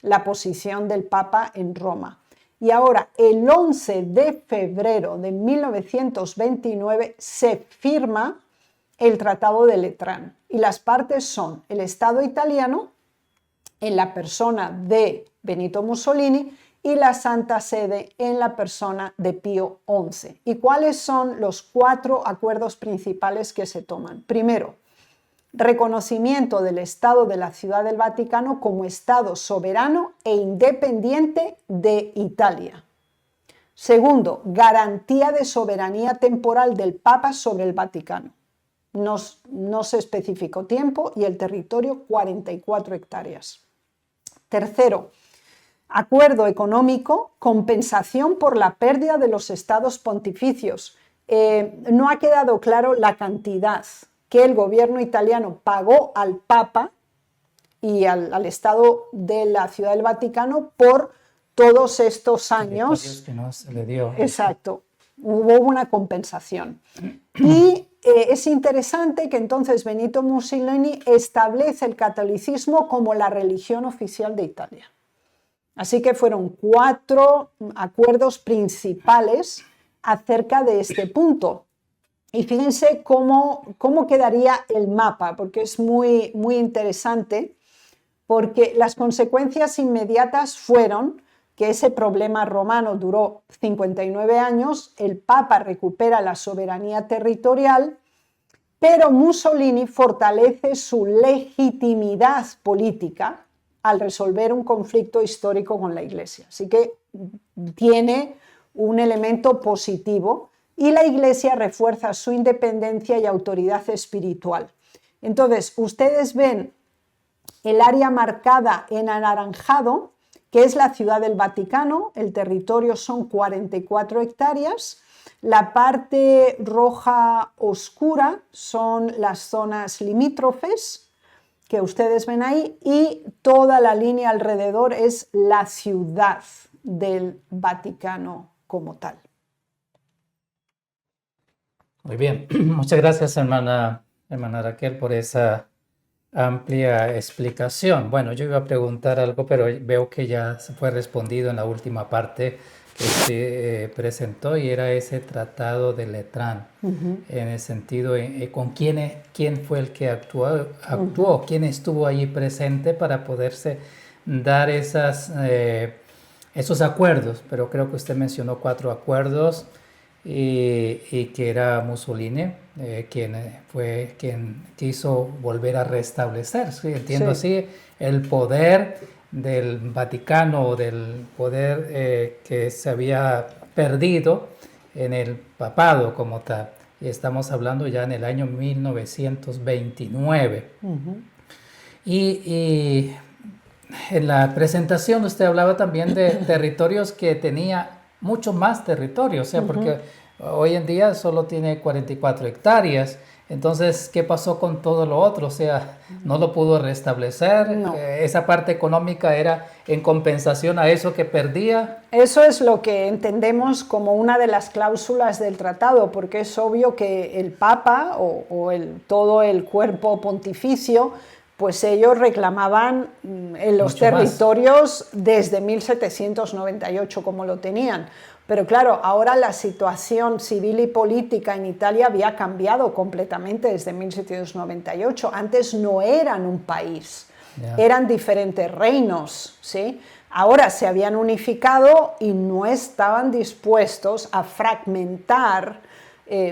la posición del Papa en Roma. Y ahora, el 11 de febrero de 1929 se firma el Tratado de Letrán, y las partes son el Estado italiano, en la persona de Benito Mussolini, y la Santa Sede en la persona de Pío XI. ¿Y cuáles son los 4 acuerdos principales que se toman? Primero, reconocimiento del Estado de la Ciudad del Vaticano como Estado soberano e independiente de Italia. Segundo, garantía de soberanía temporal del Papa sobre el Vaticano. No se especificó tiempo y el territorio 44 hectáreas. Tercero, acuerdo económico, compensación por la pérdida de los estados pontificios. No ha quedado claro la cantidad que el gobierno italiano pagó al Papa y al Estado de la Ciudad del Vaticano por todos estos años. Que no se le dio. Exacto, hubo una compensación. Y es interesante que entonces Benito Mussolini establece el catolicismo como la religión oficial de Italia. Así que fueron 4 acuerdos principales acerca de este punto. Y fíjense cómo quedaría el mapa, porque es muy, muy interesante, porque las consecuencias inmediatas fueron que ese problema romano duró 59 años, el Papa recupera la soberanía territorial, pero Mussolini fortalece su legitimidad política al resolver un conflicto histórico con la Iglesia. Así que tiene un elemento positivo y la Iglesia refuerza su independencia y autoridad espiritual. Entonces, ustedes ven el área marcada en anaranjado, que es la Ciudad del Vaticano, el territorio son 44 hectáreas, la parte roja oscura son las zonas limítrofes, que ustedes ven ahí, y toda la línea alrededor es la ciudad del Vaticano como tal. Muy bien, muchas gracias hermana Raquel por esa amplia explicación. Bueno, yo iba a preguntar algo, pero veo que ya se fue respondido en la última parte que se presentó, y era ese tratado de Letrán, en el sentido, con quién fue el que actuó, quién estuvo allí presente para poderse dar esos acuerdos, pero creo que usted mencionó 4 acuerdos, y que era Mussolini quien fue quien quiso volver a restablecer, ¿sí? Entiendo así, el poder del Vaticano, o del poder que se había perdido en el papado como tal. Y estamos hablando ya en el año 1929. Y en la presentación usted hablaba también de territorios que tenía mucho más territorio, o sea, porque hoy en día solo tiene 44 hectáreas. Entonces, ¿qué pasó con todo lo otro? O sea, ¿no lo pudo restablecer? No. ¿Esa parte económica era en compensación a eso que perdía? Eso es lo que entendemos como una de las cláusulas del tratado, porque es obvio que el Papa o todo el cuerpo pontificio, pues ellos reclamaban en los Mucho más. territorios desde 1798 como lo tenían. Pero claro, ahora la situación civil y política en Italia había cambiado completamente desde 1798. Antes no eran un país, eran diferentes reinos, ¿sí? Ahora se habían unificado y no estaban dispuestos a fragmentar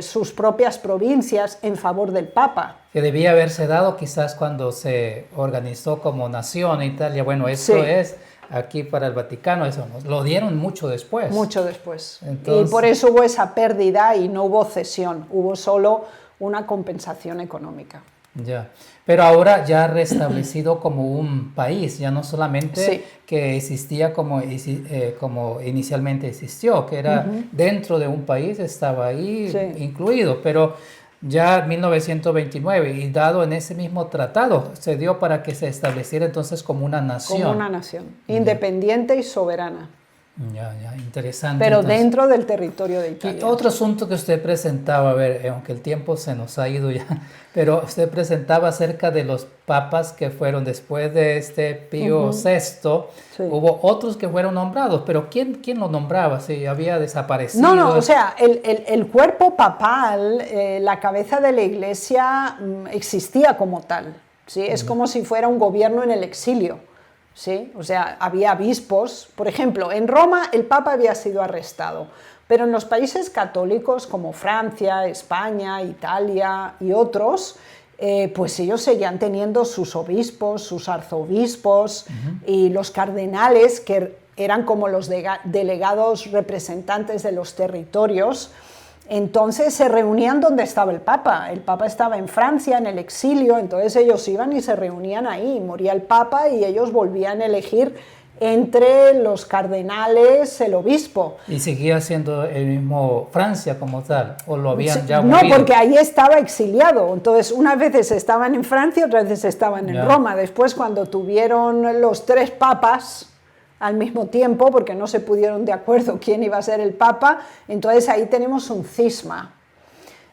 sus propias provincias en favor del Papa. Que debía haberse dado quizás cuando se organizó como nación Italia. Bueno, esto Sí. es aquí para el Vaticano, eso nos lo dieron mucho después. Mucho después. Entonces, y por eso hubo esa pérdida y no hubo cesión, hubo solo una compensación económica. ya. Pero ahora ya restablecido como un país, ya no solamente Sí. que existía como inicialmente existió, que era dentro de un país, estaba ahí Sí. incluido, pero ya en 1929 y dado en ese mismo tratado se dio para que se estableciera entonces como una nación. Como una nación, independiente y soberana, Ya, interesante. pero entonces. dentro del territorio de Y Italia. otro asunto que usted presentaba, a ver, aunque el tiempo se nos ha ido ya, pero usted presentaba acerca de los papas que fueron después de este Pío VI, Sí. hubo otros que fueron nombrados, pero ¿quién lo nombraba? Si había desaparecido. No, o sea, el cuerpo papal, la cabeza de la iglesia existía como tal, ¿sí? Es como si fuera un gobierno en el exilio, ¿sí? O sea, había obispos, por ejemplo, en Roma el papa había sido arrestado, pero en los países católicos como Francia, España, Italia y otros, pues ellos seguían teniendo sus obispos, sus arzobispos y los cardenales que eran como los delegados representantes de los territorios. Entonces se reunían donde estaba el Papa. El Papa estaba en Francia, en el exilio, entonces ellos iban y se reunían ahí. Moría el Papa y ellos volvían a elegir entre los cardenales el obispo. Y seguía siendo el mismo Francia como tal, o lo habían ya No, movido. porque ahí estaba exiliado. Entonces, unas veces estaban en Francia, otras veces estaban en Roma. Después, cuando tuvieron los tres papas al mismo tiempo, porque no se pusieron de acuerdo quién iba a ser el papa, entonces ahí tenemos un cisma.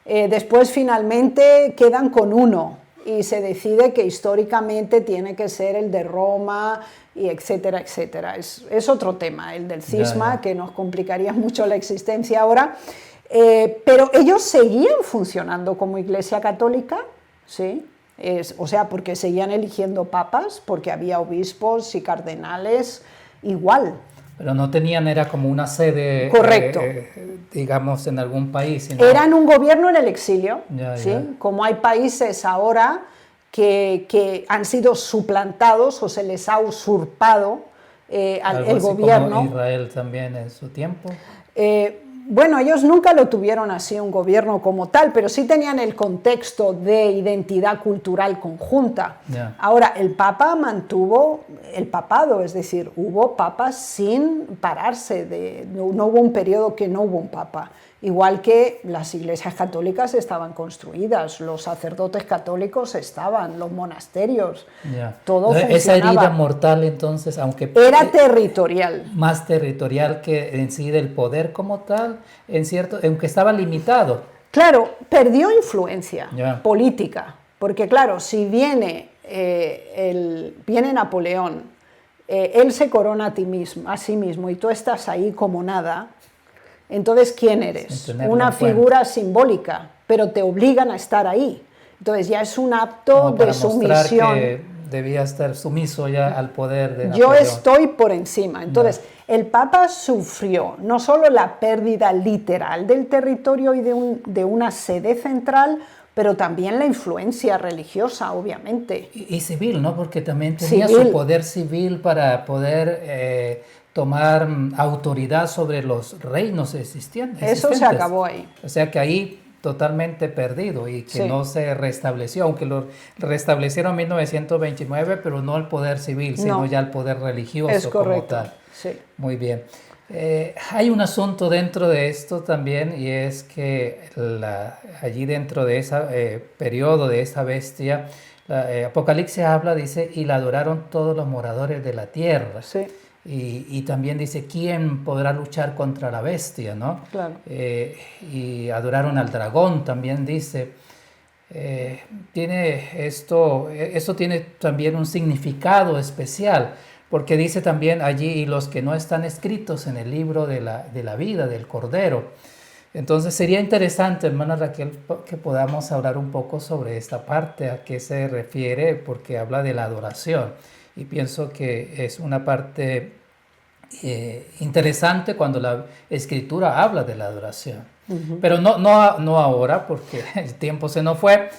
Después, finalmente, quedan con uno y se decide que históricamente tiene que ser el de Roma, y etcétera, etcétera. Es otro tema, el del cisma, que nos complicaría mucho la existencia ahora. Pero ellos seguían funcionando como Iglesia Católica, ¿sí? O sea, porque seguían eligiendo papas, porque había obispos y cardenales igual. Pero no tenían, era como una sede, Correcto. Digamos, en algún país. Sino... Eran un gobierno en el exilio, ¿sí? Ya. Como hay países ahora que han sido suplantados o se les ha usurpado el gobierno. Como Israel también en su tiempo. Bueno, ellos nunca lo tuvieron así un gobierno como tal, pero sí tenían el contexto de identidad cultural conjunta. Yeah. Ahora, el Papa mantuvo el papado, es decir, hubo papas sin pararse, no hubo un periodo que no hubo un papa. Igual que las iglesias católicas estaban construidas, los sacerdotes católicos estaban, los monasterios, todo funcionaba. Esa herida mortal entonces, aunque era territorial. Más territorial que en sí del poder como tal, aunque estaba limitado. Claro, perdió influencia política, porque claro, si viene Napoleón, él se corona a sí mismo y tú estás ahí como nada. Entonces, ¿quién eres? Una figura simbólica, pero te obligan a estar ahí. Entonces ya es un acto de sumisión. Que debía estar sumiso ya al poder de Yo Napoleón. estoy por encima. Entonces, el Papa sufrió no solo la pérdida literal del territorio y de una sede central, pero también la influencia religiosa, obviamente. Y civil, ¿no? Porque también tenía su poder civil para poder... tomar autoridad sobre los reinos existentes. Eso se acabó ahí. O sea que ahí totalmente perdido y que Sí. no se restableció, aunque lo restablecieron en 1929, pero no el poder civil, sino No. ya el poder religioso Es como correcto. tal. Sí. Muy bien. Hay un asunto dentro de esto también, y es que allí dentro de ese periodo de esa bestia, Apocalipsis habla, dice, y la adoraron todos los moradores de la tierra. Sí. Y también dice, ¿quién podrá luchar contra la bestia? ¿No? Claro. Y adoraron al dragón, también dice. Esto tiene también un significado especial, porque dice también allí, y los que no están escritos en el libro de la vida del Cordero. Entonces sería interesante, hermana Raquel, que podamos hablar un poco sobre esta parte, a qué se refiere, porque habla de la adoración. Y pienso que es una parte interesante cuando la Escritura habla de la adoración. Pero no ahora, porque el tiempo se nos fue,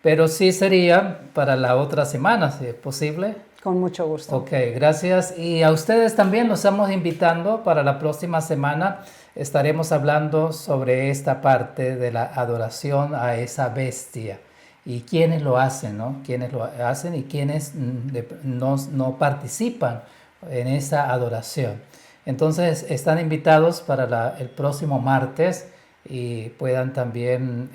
pero sí sería para la otra semana, si es posible. Con mucho gusto. Ok, gracias. Y a ustedes también los estamos invitando para la próxima semana. Estaremos hablando sobre esta parte de la adoración a esa bestia y quiénes lo hacen, ¿no? Quiénes lo hacen y quiénes no participan en esa adoración. Entonces están invitados para el próximo martes y puedan también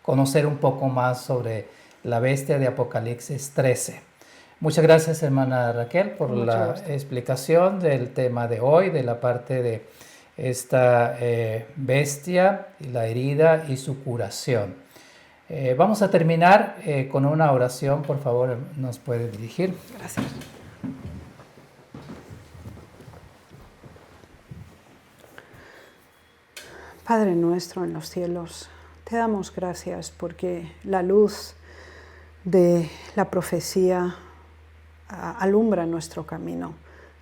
conocer un poco más sobre la bestia de Apocalipsis 13. Muchas gracias, hermana Raquel, por la explicación del tema de hoy, de la parte de esta bestia y la herida y su curación. Vamos a terminar con una oración, por favor, nos puede dirigir. Gracias. Padre nuestro en los cielos, te damos gracias porque la luz de la profecía alumbra nuestro camino.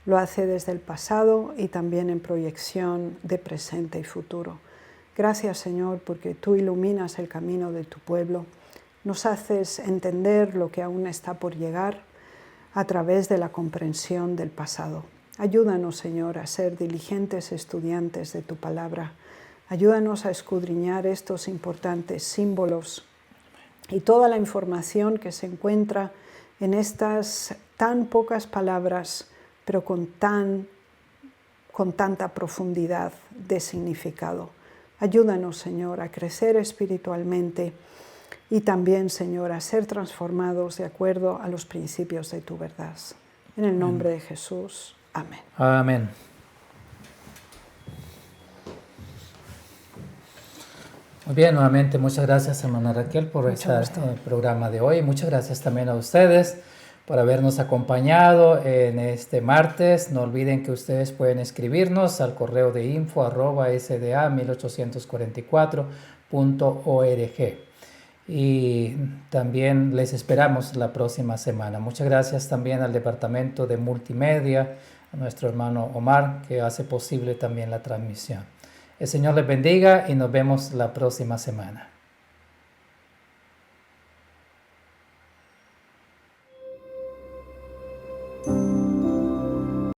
Lo hace desde el pasado y también en proyección de presente y futuro. Gracias, Señor, porque tú iluminas el camino de tu pueblo. Nos haces entender lo que aún está por llegar a través de la comprensión del pasado. Ayúdanos, Señor, a ser diligentes estudiantes de tu palabra. Ayúdanos a escudriñar estos importantes símbolos y toda la información que se encuentra en estas tan pocas palabras, pero con tanta profundidad de significado. Ayúdanos, Señor, a crecer espiritualmente y también, Señor, a ser transformados de acuerdo a los principios de tu verdad. En el nombre de Jesús. Amén. Amén. Muy bien, nuevamente muchas gracias, hermana Raquel, por estar en el programa de hoy. Muchas gracias también a ustedes por habernos acompañado en este martes. No olviden que ustedes pueden escribirnos al correo de info@sda1844.org. Y también les esperamos la próxima semana. Muchas gracias también al departamento de multimedia, a nuestro hermano Omar, que hace posible también la transmisión. El Señor les bendiga y nos vemos la próxima semana.